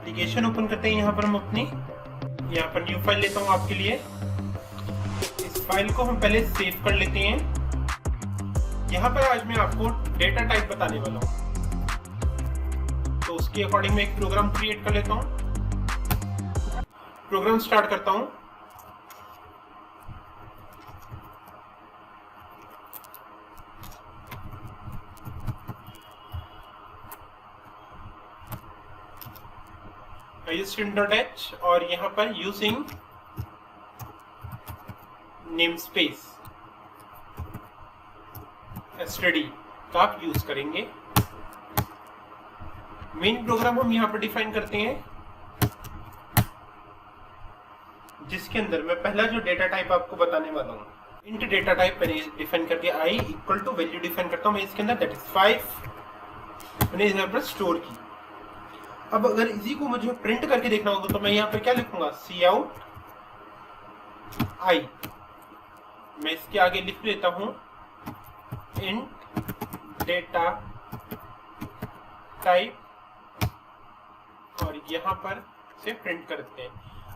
Application open करते हैं। यहाँ पर हम अपनी यहाँ पर न्यू फाइल लेता हूँ आपके लिए। इस फाइल को हम पहले सेव कर लेते हैं। यहाँ पर आज मैं आपको डेटा टाइप बताने वाला हूँ, तो उसके अकॉर्डिंग मैं एक प्रोग्राम क्रिएट कर लेता हूँ। प्रोग्राम स्टार्ट करता हूँ। string.h और यहाँ पर यूजिंग नेम स्पेस std का आप यूज करेंगे। मेन प्रोग्राम हम यहाँ पर डिफाइन करते हैं, जिसके अंदर मैं पहला जो डेटा टाइप आपको बताने वाला हूँ, इंट डेटा टाइप मैंने डिफाइन कर दिया। i equal to value define करता हूँ मैं इसके अंदर, दैट इज 5 मैंने यहाँ पर स्टोर की। अब अगर इसी को मुझे प्रिंट करके देखना होगा तो मैं यहाँ पर क्या लिखूंगा, cout i। मैं इसके आगे लिख देता हूँ इंट डेटा टाइप और यहाँ पर से प्रिंट कर देते हैं।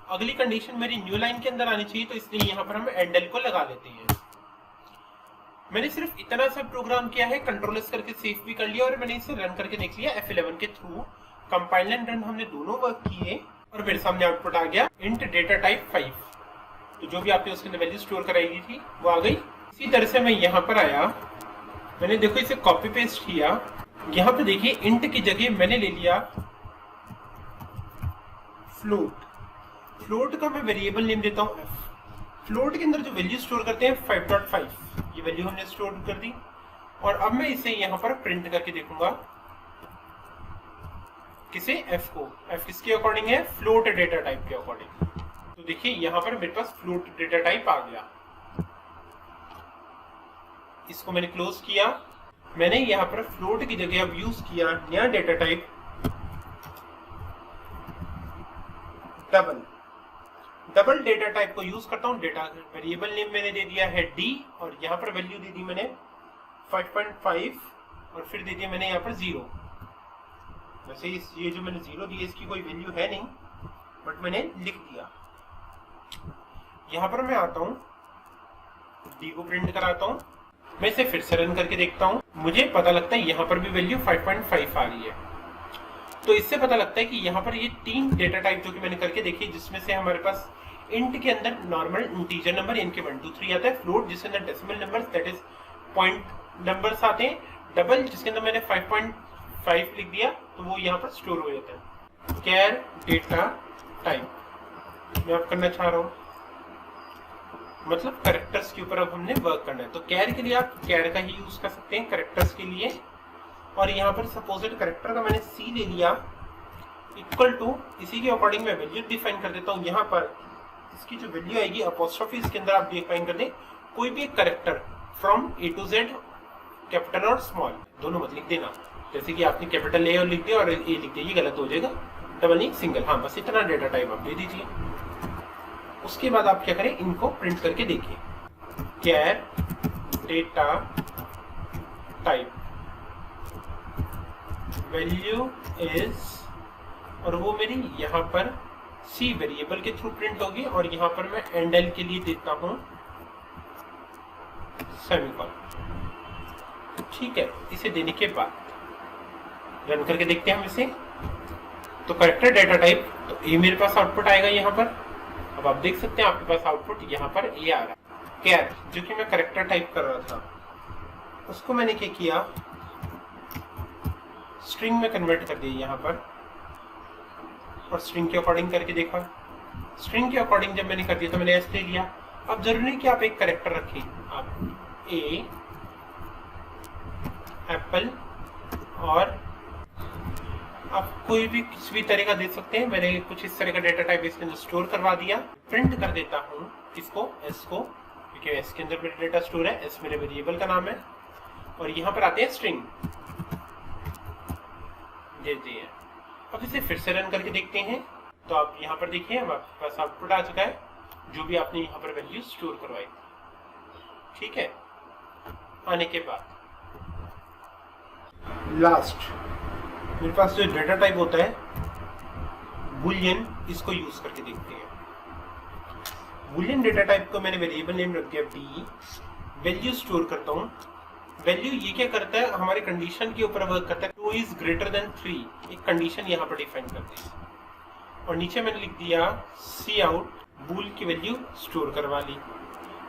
अगली कंडीशन मेरी न्यू लाइन के अंदर आनी चाहिए, तो इसलिए यहाँ पर हम एंडल को लगा लेते हैं। मैंने सिर्फ इतना सा प्रोग्राम किया है, कंट्रोल एस करके सेव भी कर लिया और मैंने इसे रन करके देख लिया। F11 के थ्रू कंपाइल एंड रन हमने दोनों वर्क किए और मेरे सामने आउटपुट आ गया इंट डेटा टाइप 5। तो जो भी आपने उसके अंदर वैल्यू स्टोर कराई थी वो आ गई। इसी तरह से मैं यहाँ पर आया, मैंने देखो इसे कॉपी पेस्ट किया। यहाँ पे देखिए इंट की जगह मैंने ले लिया फ्लोट। फ्लोट का मैं वेरिएबल नेम देता हूँ f। फ्लोट के अंदर जो वैल्यू स्टोर करते हैं 5.5, ये वैल्यू हमने स्टोर कर दी। और अब मैं इसे यहाँ पर प्रिंट करके देखूंगा, किसे, f को। f किसके अकॉर्डिंग है, फ्लोट डेटा टाइप के अकॉर्डिंग। तो देखिए यहाँ पर मेरे पास फ्लोट डेटा टाइप आ गया। इसको मैंने क्लोज किया। मैंने यहाँ पर फ्लोट की जगह अब यूज किया नया data type double. Double data type को यूज करता हूँ। डेटा वेरिएबल नेम मैंने दे दिया है d और यहाँ पर वैल्यू दे दी मैंने 5.5 और फिर दे दिया मैंने यहाँ पर 0। वैसे ये जो मैंने 0 दिया इसकी कोई वैल्यू है नहीं, बट मैंने लिख दिया। यहाँ पर मैं आता हूँ, d को प्रिंट कराता हूँ। मैं इसे फिर से रन करके देखता हूँ। मुझे पता लगता है यहाँ पर भी वैल्यू 5.5 आ रही है। तो इससे पता लगता है कि यहाँ पर ये 3 डेटा टाइप जो कि मैंने करके देखी, जिसमें से हमारे पास इंट के अंदर नॉर्मल इंटीजर नंबर यानी कि 1 2 3 आता है। फ्लोट जिसके अंदर decimal numbers that is point numbers आते हैं। डबल जिसके अंदर मैंने 5.5 लिख दिया तो वो यहाँ पर स्टोर हो जाता है। कैर डेटा टाइप मैं अब करना चाह रहा हूँ, मतलब कैरेक्टर्स के ऊपर अब हमने वर्क करना है। तो कैर के लिए आप कैर का ही यूज कर सकते हैं कैरेक्टर्स के लिए। और यहाँ पर सपोजिट कैरेक्टर का मैंने c ले लिया इक्वल टू, इसी के अकॉर्डिंग मैं वैल्यू डिफाइन कर देता हूँ। यहाँ पर इसकी जो वैल्यू आएगी अपोस्ट्रोफी इसके अंदर आप डिफाइन कर दें कोई भी एक character from A to Z, capital और स्मॉल दोनों मत लिख देना। जैसे कि आपने कैपिटल A और लिख दिया और A लिख दिया, ये गलत हो जाएगा। डबल नहीं, सिंगल। हाँ, बस इतना डेटा टाइप आप दे दीजिए। उसके बाद आप क्या करें, इनको प्रिंट करके देखिए। Char data type value is, और वो मेरी यहाँ पर c वेरिएबल के थ्रू प्रिंट होगी। और यहाँ पर मैं एंडल के लिए देता हूँ सेमीकोलन। ठीक है, इसे देने के बाद रन करके देखते हैं हम इसे। तो कैरेक्टर डेटा टाइप, तो a मेरे पास आउटपुट आएगा यहाँ पर। अब आप देख सकते हैं आपके पास आउटपुट यहाँ पर a आ रहा है। कैर जो कि मैं कैरेक्टर टाइप कर रहा था, उसको मैंने क्या किया, स्ट्रिंग में कन्वर्ट कर दिया यहाँ पर और स्ट्रिंग के अकॉर्डिंग करके देखा। स्ट्रिंग के अकॉर्डिंग जब मैंने कर दिया तो मैंने एस ले लिया। अब जरूरी नहीं कि आप एक कैरेक्टर रखें, आप ए एप्पल और आप कोई भी किसी भी तरह का दे सकते हैं। मैंने कुछ इस तरह का डेटा टाइप इसके अंदर स्टोर करवा दिया। प्रिंट कर देता हूँ इसको, एस को, क्योंकि एस के अंदर मेरा डेटा स्टोर है। एस मेरे वेरिएबल का नाम है और यहाँ पर आते हैं स्ट्रिंग दे दिए। अब इसे फिर से रन करके देखते हैं। तो आप यहाँ पर देखिए अब आपके पास आउटपुट आ चुका है, जो भी आपने यहाँ पर वैल्यू स्टोर करवाई। ठीक है, आने के बाद लास्ट मेरे पास जो डेटा टाइप होता है बूलियन, इसको यूज करके देखते हैं। बूलियन डेटा टाइप को मैंने वेरिएबल नेम रख दिया b, वैल्यू स्टोर करता हूँ। वैल्यू ये क्या करता है, हमारे कंडीशन के ऊपर वर्क करता है। 2 इज ग्रेटर देन 3, एक कंडीशन यहाँ पर डिफाइन करते हैं। और नीचे मैंने लिख दिया सी आउट, बूल की वैल्यू स्टोर करवा ली।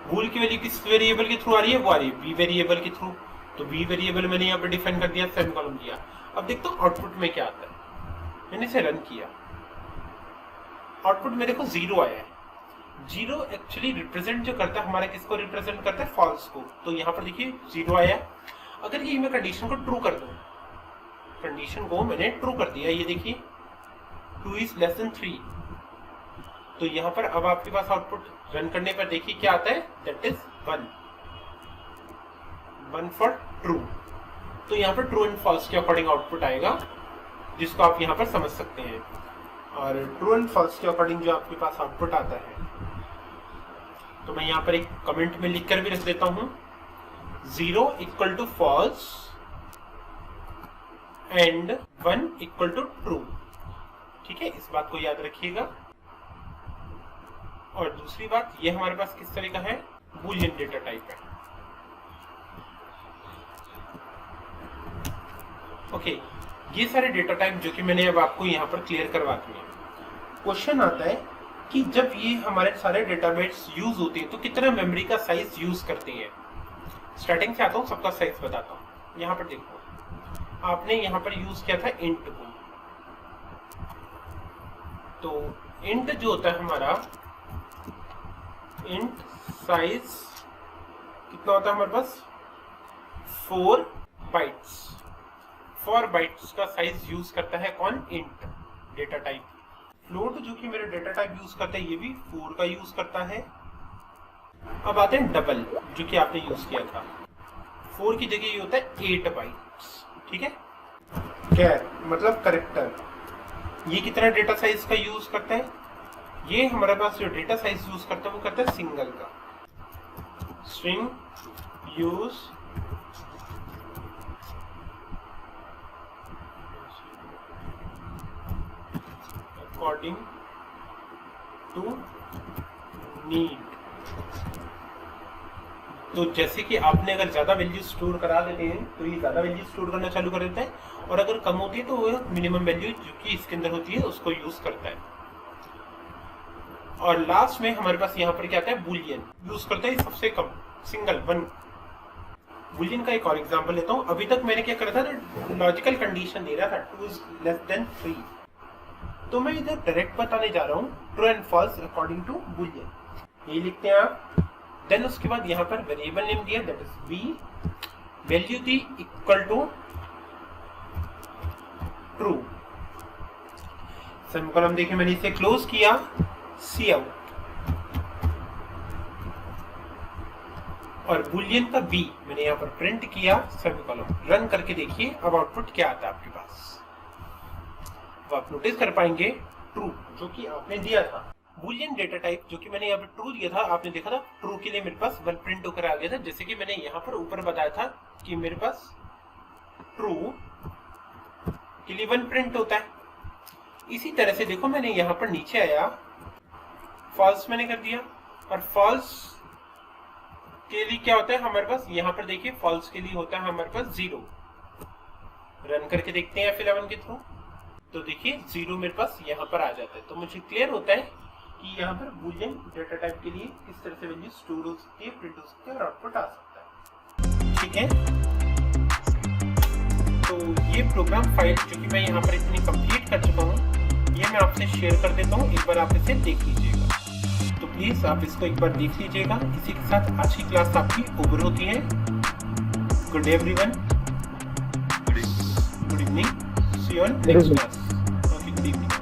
बूल की वैल्यू किस वेरिएबल के थ्रू आ रही है, वो आ रही है बी वेरिएबल के थ्रू। तो बी वेरिएबल मैंने यहाँ पर डिफाइन कर दिया, सेमीकोलन दिया। अब देखता हूँ आउटपुट में क्या आता है। मैंने इसे रन किया, आउटपुट मेरे को 0 आया है। 0 एक्चुअली रिप्रेजेंट जो करता है हमारा, किसको रिप्रेजेंट करता है, फॉल्स को। तो यहाँ पर देखिए 0 आया। अगर ये मैं कंडीशन को ट्रू कर दूं, कंडीशन को मैंने ट्रू कर दिया, ये देखिए 2 इज लेस देन 3, तो यहाँ पर अब आपके पास आउटपुट रन करने पर देखिए क्या आता है, दैट इज 1 फॉर ट्रू। तो यहाँ पर ट्रू एंड फॉल्स के अकॉर्डिंग आउटपुट आएगा, जिसको आप यहाँ पर समझ सकते हैं। और ट्रू एंड फॉल्स के अकॉर्डिंग जो आपके पास आउटपुट आता है, तो मैं यहाँ पर एक कमेंट में लिखकर भी रख देता हूं, 0 equal to false and 1 equal to true. ठीक है, इस बात को याद रखिएगा। और दूसरी बात, ये हमारे पास किस तरह का है, बूलियन डेटा टाइप है। ओके, ये सारे डेटा टाइप जो कि मैंने अब आपको यहाँ पर क्लियर करवा दिए। क्वेश्चन आता है कि जब ये हमारे सारे डेटाबेस यूज होते हैं तो कितना मेमोरी का साइज यूज करते हैं। स्टार्टिंग से आता हूँ, सबका साइज बताता हूँ। यहाँ पर देखो, आपने यहाँ पर यूज किया था इंट को। तो इंट जो होता है हमारा, इंट साइज कितना होता है हमारे पास, 4 बाइट्स। 4 बाइट्स का साइज यूज करता है कौन, इंट डेटा टाइप। फ्लोट जो कि मेरे डेटा टाइप यूज करता है, ये भी 4 का यूज करता है। अब आते हैं डबल, जो कि आपने यूज किया था। 4 की जगह ये होता है 8 बाइट्स। ठीक है, कैर मतलब करेक्टर, ये कितना डेटा साइज का यूज करता है, ये हमारे पास जो डेटा साइज यूज करता है वो करता है सिंगल का। String use according to need. तो जैसे कि आपने अगर ज्यादा वैल्यू स्टोर करा देते हैं तो ये ज्यादा वैल्यू स्टोर करना चालू कर देता है, और अगर कम होती है तो वो मिनिमम वैल्यू जो कि इसके अंदर होती है उसको यूज करता है। और लास्ट में हमारे पास यहाँ पर क्या आता है, बूलियन यूज करता है सबसे कम, सिंगल 1। बूलियन का एक और एग्जांपल लेता हूँ। अभी तक मैंने क्या करा था, लॉजिकल कंडीशन दे रहा था 2 इज लेस देन 3, तो मैं इधर डायरेक्ट बताने जा रहा हूँ true and false according to boolean. ये लिखते हैं आप। देन उसके बाद यहाँ पर वेरिएबल नेम दिया, दैट इज बी, वैल्यू दी इक्वल टू ट्रू। सेमीकोलन देखिए मैंने इसे क्लोज किया, सी आउट, और बूलियन का बी मैंने यहाँ पर प्रिंट किया, सेमीकोलन। रन करके देखिए अब आउटपुट क्या आता है आपके पास। तो आप नोटिस कर पाएंगे ट्रू जो कि आपने दिया था। बूलियन डेटा टाइप जो कि मैंने यहाँ पर ट्रू दिया था, आपने देखा था ट्रू के लिए मेरे पास 1 प्रिंट होकर आ गया था, जैसे कि मैंने यहाँ पर ऊपर बताया था कि मेरे पास ट्रू के लिए 1 प्रिंट होता है। इसी तरह से देखो मैंने यहाँ पर नीचे आया, फॉल्स मैंने कर दिया, और फॉल्स के लिए क्या होता है हमारे पास, यहाँ पर देखिए फॉल्स के लिए होता है हमारे पास 0। रन करके देखते हैं F11 के थ्रू, तो देखिए 0 मेरे पास यहाँ पर आ जाता है। तो मुझे क्लियर होता है कि यहाँ पर बूलियन डेटा टाइप के लिए किस तरह से वैल्यू स्टोर हो सकती है, प्रिंट हो सकती है और आउटपुट आ सकता है। ठीक है, तो ये प्रोग्राम फाइल जो कि मैं यहाँ पर इतनी कंप्लीट कर चुका हूँ, ये मैं आपसे शेयर कर देता हूँ। एक बार आप इसे देख लीजिएगा, तो प्लीज आप इसको एक बार देख लीजिएगा। इसी के साथ आज की क्लास आपकी ओवर होती है। Good day everyone, good evening, see you on next class. Okay, good evening.